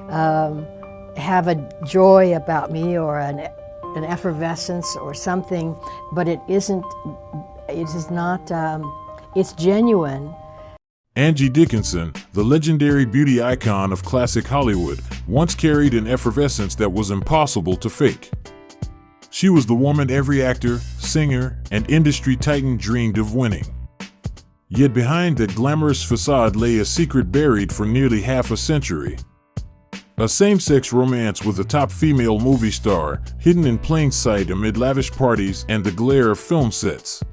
have a joy about me or an effervescence or something, but it is not, it's genuine. Angie Dickinson, the legendary beauty icon of classic Hollywood, once carried an effervescence that was impossible to fake. She was the woman every actor, singer, and industry titan dreamed of winning. Yet behind that glamorous facade lay a secret buried for nearly half a century. A same-sex romance with a top female movie star, hidden in plain sight amid lavish parties and the glare of film sets.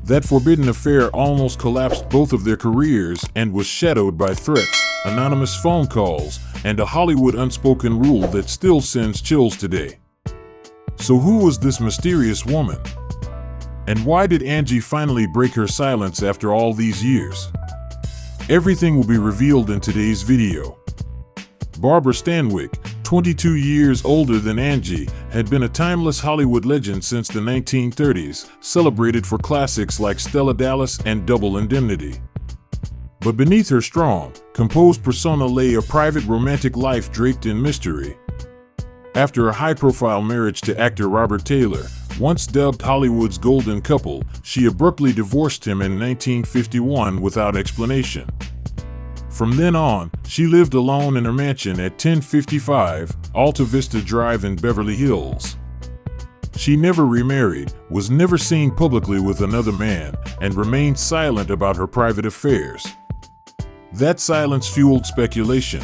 That forbidden affair almost collapsed both of their careers and was shadowed by threats, anonymous phone calls, and a Hollywood unspoken rule that still sends chills today. So who was this mysterious woman? And why did Angie finally break her silence after all these years? Everything will be revealed in today's video. Barbara Stanwyck, 22 years older than Angie, had been a timeless Hollywood legend since the 1930s, celebrated for classics like Stella Dallas and Double Indemnity. But beneath her strong, composed persona lay a private romantic life draped in mystery. After a high-profile marriage to actor Robert Taylor, once dubbed Hollywood's golden couple, she abruptly divorced him in 1951 without explanation. From then on, she lived alone in her mansion at 1055 Alta Vista Drive in Beverly Hills. She never remarried, was never seen publicly with another man, and remained silent about her private affairs. That silence fueled speculation.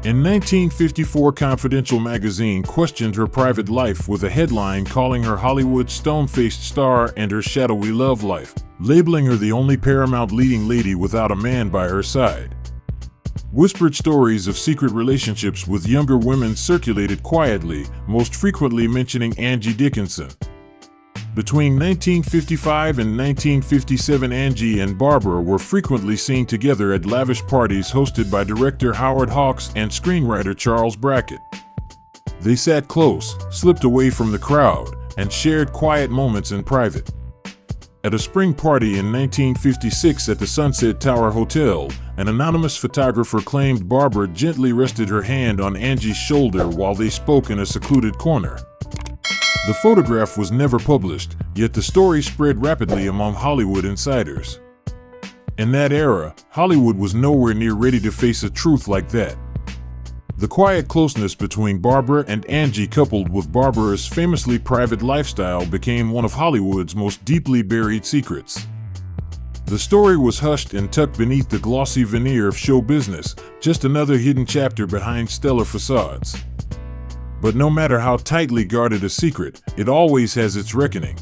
In 1954, Confidential magazine questioned her private life with a headline calling her Hollywood's stone-faced star and her shadowy love life, labeling her the only Paramount leading lady without a man by her side. Whispered stories of secret relationships with younger women circulated quietly, most frequently mentioning Angie Dickinson. Between 1955 and 1957, Angie and Barbara were frequently seen together at lavish parties hosted by director Howard Hawks and screenwriter Charles Brackett. They sat close, slipped away from the crowd, and shared quiet moments in private. At a spring party in 1956 at the Sunset Tower Hotel, an anonymous photographer claimed Barbara gently rested her hand on Angie's shoulder while they spoke in a secluded corner. The photograph was never published, yet the story spread rapidly among Hollywood insiders. In that era, Hollywood was nowhere near ready to face a truth like that. The quiet closeness between Barbara and Angie, coupled with Barbara's famously private lifestyle, became one of Hollywood's most deeply buried secrets. The story was hushed and tucked beneath the glossy veneer of show business, just another hidden chapter behind stellar facades. But no matter how tightly guarded a secret, it always has its reckoning.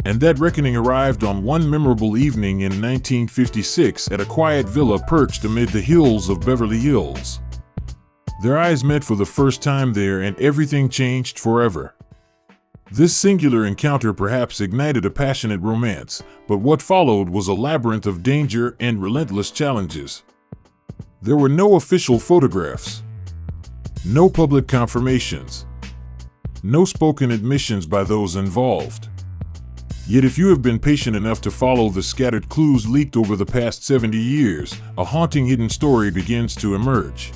And that reckoning arrived on one memorable evening in 1956 at a quiet villa perched amid the hills of Beverly Hills. Their eyes met for the first time there, and everything changed forever. This singular encounter perhaps ignited a passionate romance, but what followed was a labyrinth of danger and relentless challenges. There were no official photographs. No public confirmations. No spoken admissions by those involved. Yet if you have been patient enough to follow the scattered clues leaked over the past 70 years, a haunting hidden story begins to emerge.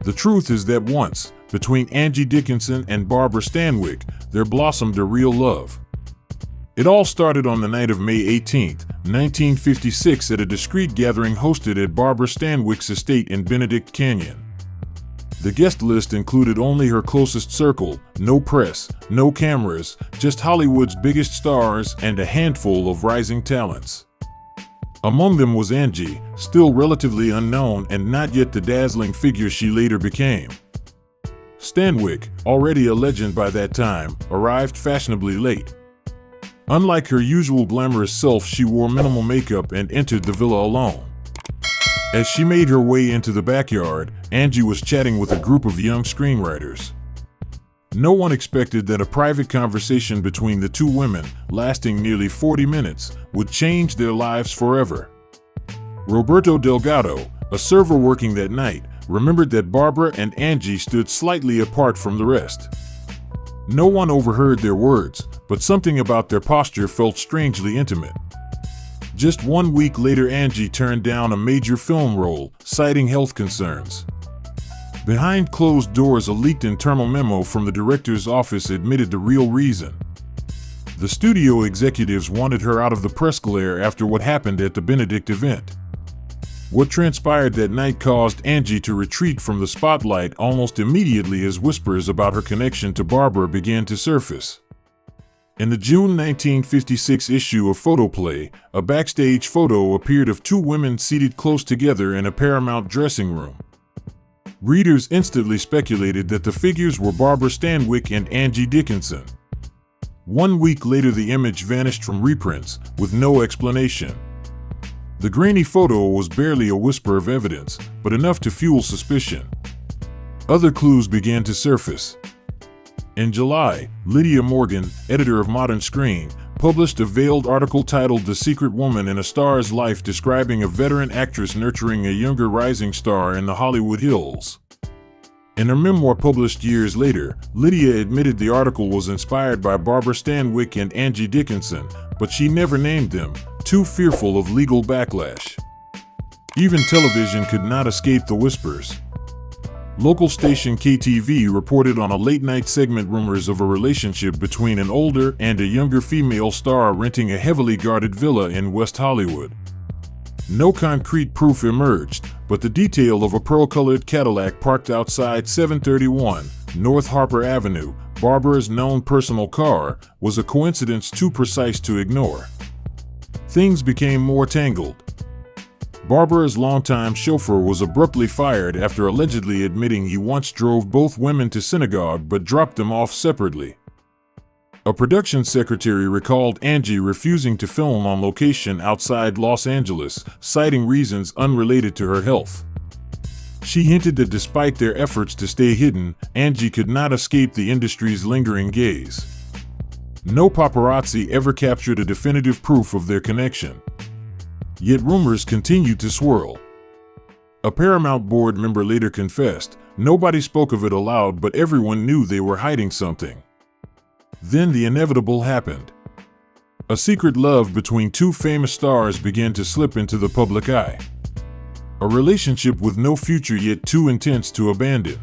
The truth is that once, between Angie Dickinson and Barbara Stanwyck, there blossomed a real love. It all started on the night of May 18, 1956 at a discreet gathering hosted at Barbara Stanwyck's estate in Benedict Canyon. The guest list included only her closest circle, no press, no cameras, just Hollywood's biggest stars and a handful of rising talents. Among them was Angie, still relatively unknown and not yet the dazzling figure she later became. Stanwyck, already a legend by that time, arrived fashionably late. Unlike her usual glamorous self, she wore minimal makeup and entered the villa alone. As she made her way into the backyard, Angie was chatting with a group of young screenwriters. No one expected that a private conversation between the two women, lasting nearly 40 minutes, would change their lives forever. Roberto Delgado, a server working that night, remembered that Barbara and Angie stood slightly apart from the rest. No one overheard their words, but something about their posture felt strangely intimate. Just 1 week later, Angie turned down a major film role, citing health concerns. Behind closed doors, a leaked internal memo from the director's office admitted the real reason. The studio executives wanted her out of the press glare after what happened at the Benedict event. What transpired that night caused Angie to retreat from the spotlight almost immediately as whispers about her connection to Barbara began to surface. In the June 1956 issue of Photoplay, a backstage photo appeared of two women seated close together in a Paramount dressing room. Readers instantly speculated that the figures were Barbara Stanwyck and Angie Dickinson. 1 week later, the image vanished from reprints, with no explanation. The grainy photo was barely a whisper of evidence, but enough to fuel suspicion. Other clues began to surface. In July, Lydia Morgan, editor of Modern Screen, published a veiled article titled "The Secret Woman in a Star's Life," describing a veteran actress nurturing a younger rising star in the Hollywood Hills. In her memoir published years later, Lydia admitted the article was inspired by Barbara Stanwyck and Angie Dickinson, but she never named them, too fearful of legal backlash. Even television could not escape the whispers. Local station KTV reported on a late-night segment rumors of a relationship between an older and a younger female star renting a heavily guarded villa in West Hollywood. No concrete proof emerged, but the detail of a pearl-colored Cadillac parked outside 731 North Harper Avenue, Barbara's known personal car, was a coincidence too precise to ignore. Things became more tangled. Barbara's longtime chauffeur was abruptly fired after allegedly admitting he once drove both women to synagogue but dropped them off separately. A production secretary recalled Angie refusing to film on location outside Los Angeles, citing reasons unrelated to her health. She hinted that despite their efforts to stay hidden, Angie could not escape the industry's lingering gaze. No paparazzi ever captured a definitive proof of their connection. Yet rumors continued to swirl. A Paramount board member later confessed, "Nobody spoke of it aloud, but everyone knew they were hiding something." Then the inevitable happened. A secret love between two famous stars began to slip into the public eye. A relationship with no future yet too intense to abandon.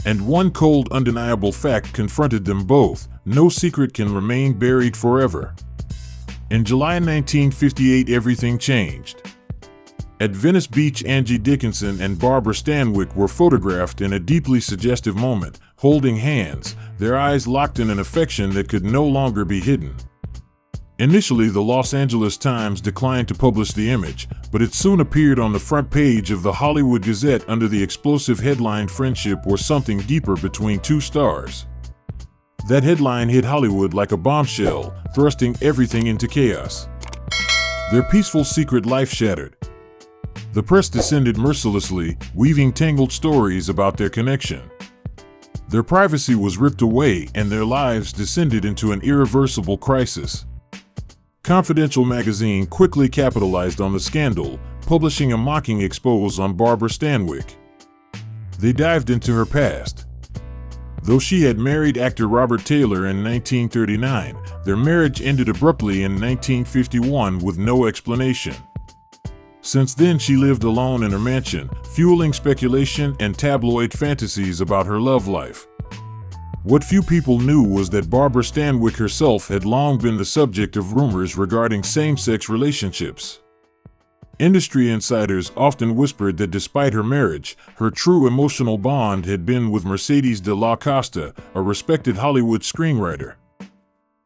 And one cold, undeniable fact confronted them both: no secret can remain buried forever. In July 1958, everything changed. At Venice Beach, Angie Dickinson and Barbara Stanwyck were photographed in a deeply suggestive moment, holding hands, their eyes locked in an affection that could no longer be hidden. Initially, the Los Angeles Times declined to publish the image, but it soon appeared on the front page of the Hollywood Gazette under the explosive headline "Friendship or Something Deeper Between Two Stars." That headline hit Hollywood like a bombshell, thrusting everything into chaos. Their peaceful secret life shattered. The press descended mercilessly, weaving tangled stories about their connection. Their privacy was ripped away, and their lives descended into an irreversible crisis. Confidential magazine quickly capitalized on the scandal, publishing a mocking expose on Barbara Stanwyck. They dived into her past. Though she had married actor Robert Taylor in 1939, their marriage ended abruptly in 1951 with no explanation. Since then, she lived alone in her mansion, fueling speculation and tabloid fantasies about her love life. What few people knew was that Barbara Stanwyck herself had long been the subject of rumors regarding same-sex relationships. Industry insiders often whispered that despite her marriage, her true emotional bond had been with Mercedes de la Costa, a respected Hollywood screenwriter.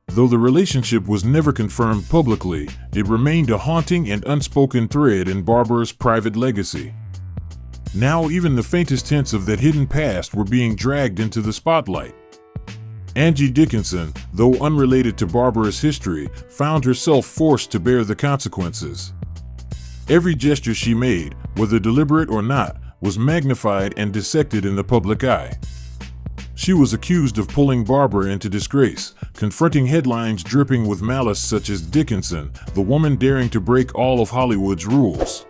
Though the relationship was never confirmed publicly, it remained a haunting and unspoken thread in Barbara's private legacy. Now even the faintest hints of that hidden past were being dragged into the spotlight. Angie Dickinson, though unrelated to Barbara's history, found herself forced to bear the consequences. Every gesture she made, whether deliberate or not, was magnified and dissected in the public eye. She was accused of pulling Barbara into disgrace, confronting headlines dripping with malice such as "Dickinson, the woman daring to break all of Hollywood's rules."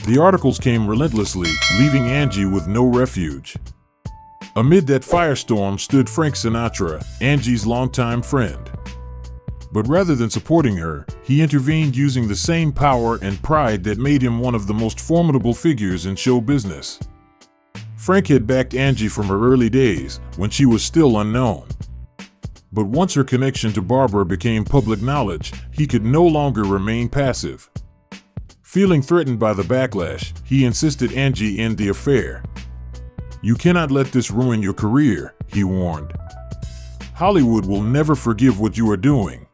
The articles came relentlessly, leaving Angie with no refuge. Amid that firestorm stood Frank Sinatra, Angie's longtime friend. But rather than supporting her, he intervened using the same power and pride that made him one of the most formidable figures in show business. Frank had backed Angie from her early days, when she was still unknown. But once her connection to Barbara became public knowledge, he could no longer remain passive. Feeling threatened by the backlash, he insisted Angie end the affair. "You cannot let this ruin your career," he warned. "Hollywood will never forgive what you are doing."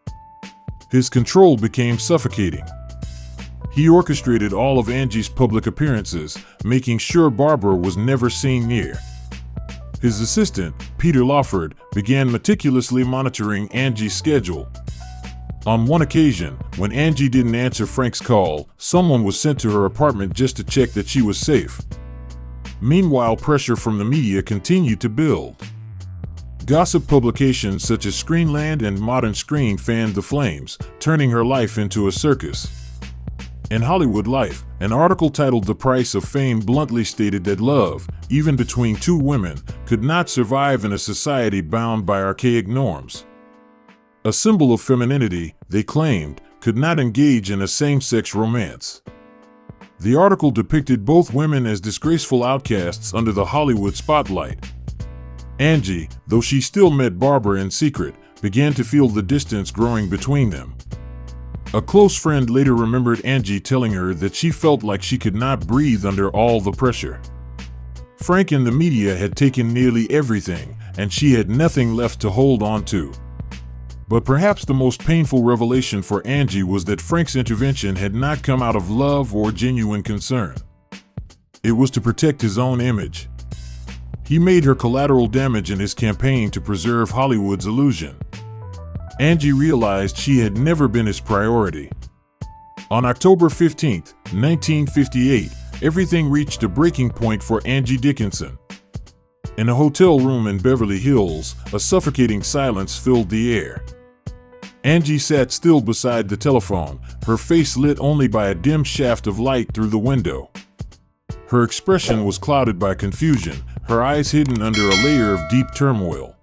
His control became suffocating. He orchestrated all of Angie's public appearances, making sure Barbara was never seen near. His assistant, Peter Lawford, began meticulously monitoring Angie's schedule. On one occasion, when Angie didn't answer Frank's call, someone was sent to her apartment just to check that she was safe. Meanwhile, pressure from the media continued to build. Gossip publications such as Screenland and Modern Screen fanned the flames, turning her life into a circus. In Hollywood Life, an article titled "The Price of Fame" bluntly stated that love, even between two women, could not survive in a society bound by archaic norms. A symbol of femininity, they claimed, could not engage in a same-sex romance. The article depicted both women as disgraceful outcasts under the Hollywood spotlight. Angie, though she still met Barbara in secret, began to feel the distance growing between them. A close friend later remembered Angie telling her that she felt like she could not breathe under all the pressure. Frank and the media had taken nearly everything, and she had nothing left to hold on to. But perhaps the most painful revelation for Angie was that Frank's intervention had not come out of love or genuine concern. It was to protect his own image. He made her collateral damage in his campaign to preserve Hollywood's illusion. Angie realized she had never been his priority. On October 15, 1958, everything reached a breaking point for Angie Dickinson. In a hotel room in Beverly Hills, a suffocating silence filled the air. Angie sat still beside the telephone, her face lit only by a dim shaft of light through the window. Her expression was clouded by confusion, her eyes hidden under a layer of deep turmoil.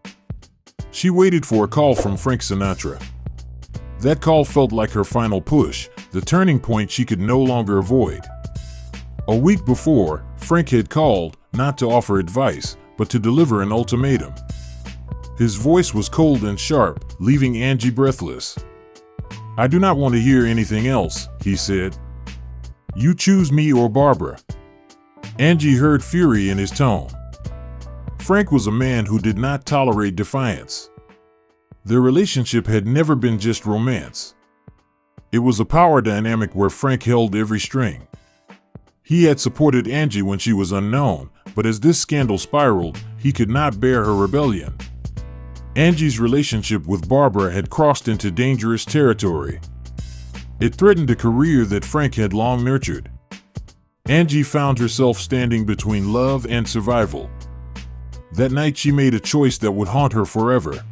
She waited for a call from Frank Sinatra. That call felt like her final push, the turning point she could no longer avoid. A week before, Frank had called, not to offer advice, but to deliver an ultimatum. His voice was cold and sharp, leaving Angie breathless. "I do not want to hear anything else," he said. "You choose me or Barbara." Angie heard fury in his tone. Frank was a man who did not tolerate defiance. Their relationship had never been just romance. It was a power dynamic where Frank held every string. He had supported Angie when she was unknown, but as this scandal spiraled, he could not bear her rebellion. Angie's relationship with Barbara had crossed into dangerous territory. It threatened a career that Frank had long nurtured. Angie found herself standing between love and survival. That night she made a choice that would haunt her forever.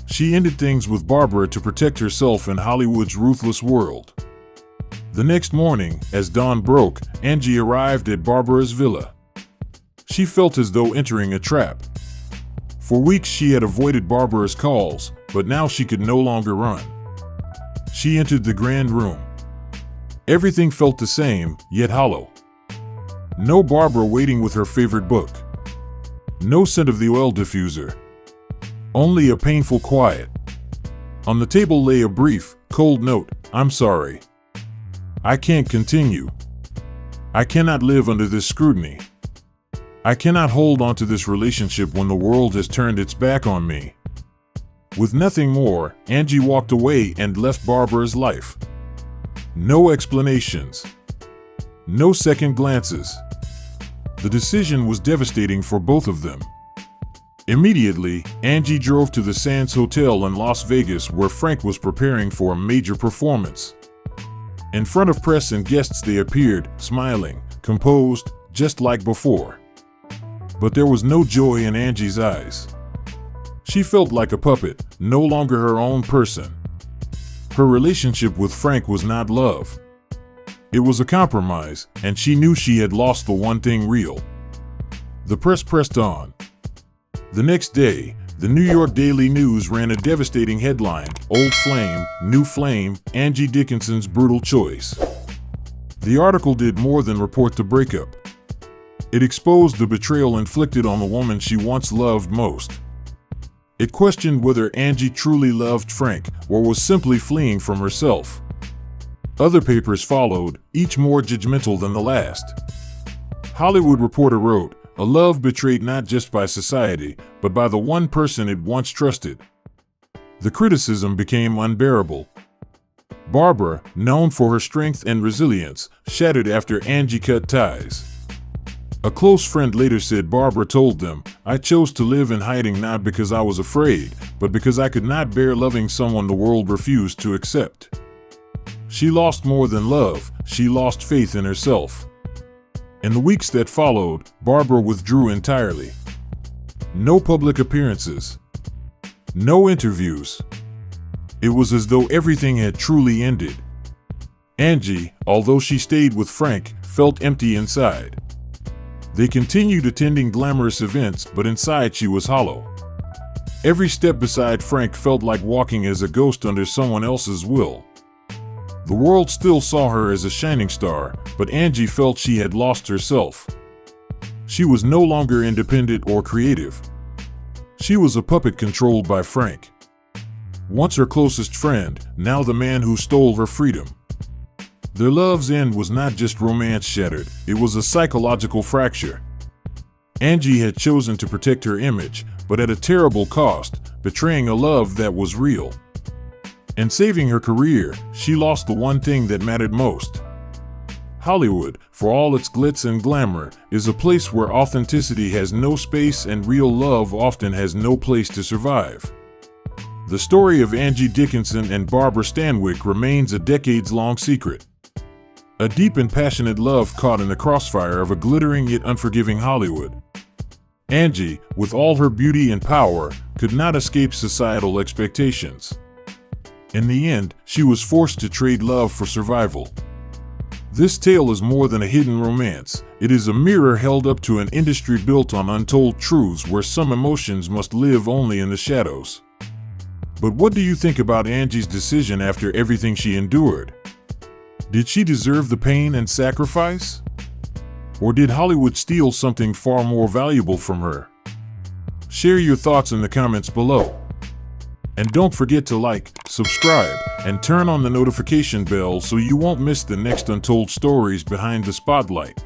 She ended things with Barbara to protect herself in Hollywood's ruthless world. The next morning, as dawn broke, Angie arrived at Barbara's villa. She felt as though entering a trap. For weeks she had avoided Barbara's calls, but now she could no longer run. She entered the grand room. Everything felt the same, yet hollow. No Barbara waiting with her favorite book. No scent of the oil diffuser. Only a painful quiet. On the table lay a brief, cold note. "I'm sorry. I can't continue. I cannot live under this scrutiny. I cannot hold on to this relationship when the world has turned its back on me." With nothing more, Angie walked away and left Barbara's life. No explanations. No second glances. The decision was devastating for both of them. Immediately, Angie drove to the Sands Hotel in Las Vegas where Frank was preparing for a major performance. In front of press and guests they appeared, smiling, composed, just like before. But there was no joy in Angie's eyes. She felt like a puppet, no longer her own person. Her relationship with Frank was not love. It was a compromise, and she knew she had lost the one thing real. The press pressed on. The next day, the New York Daily News ran a devastating headline: "Old Flame, New Flame, Angie Dickinson's Brutal Choice." The article did more than report the breakup. It exposed the betrayal inflicted on the woman she once loved most. It questioned whether Angie truly loved Frank or was simply fleeing from herself. Other papers followed, each more judgmental than the last. Hollywood Reporter wrote, "A love betrayed not just by society, but by the one person it once trusted." The criticism became unbearable. Barbara, known for her strength and resilience, shattered after Angie cut ties. A close friend later said Barbara told them, "I chose to live in hiding not because I was afraid, but because I could not bear loving someone the world refused to accept." She lost more than love, she lost faith in herself. In the weeks that followed, Barbara withdrew entirely. No public appearances. No interviews. It was as though everything had truly ended. Angie, although she stayed with Frank, felt empty inside. They continued attending glamorous events, but inside she was hollow. Every step beside Frank felt like walking as a ghost under someone else's will. The world still saw her as a shining star, but Angie felt she had lost herself. She was no longer independent or creative. She was a puppet controlled by Frank. Once her closest friend, now the man who stole her freedom. Their love's end was not just romance shattered, it was a psychological fracture. Angie had chosen to protect her image, but at a terrible cost, betraying a love that was real. And saving her career, she lost the one thing that mattered most. Hollywood, for all its glitz and glamour, is a place where authenticity has no space and real love often has no place to survive. The story of Angie Dickinson and Barbara Stanwyck remains a decades-long secret. A deep and passionate love caught in the crossfire of a glittering yet unforgiving Hollywood. Angie, with all her beauty and power, could not escape societal expectations. In the end, she was forced to trade love for survival. This tale is more than a hidden romance. It is a mirror held up to an industry built on untold truths where some emotions must live only in the shadows. But what do you think about Angie's decision after everything she endured? Did she deserve the pain and sacrifice? Or did Hollywood steal something far more valuable from her? Share your thoughts in the comments below. And don't forget to like, subscribe, and turn on the notification bell so you won't miss the next Untold Stories Behind the Spotlight.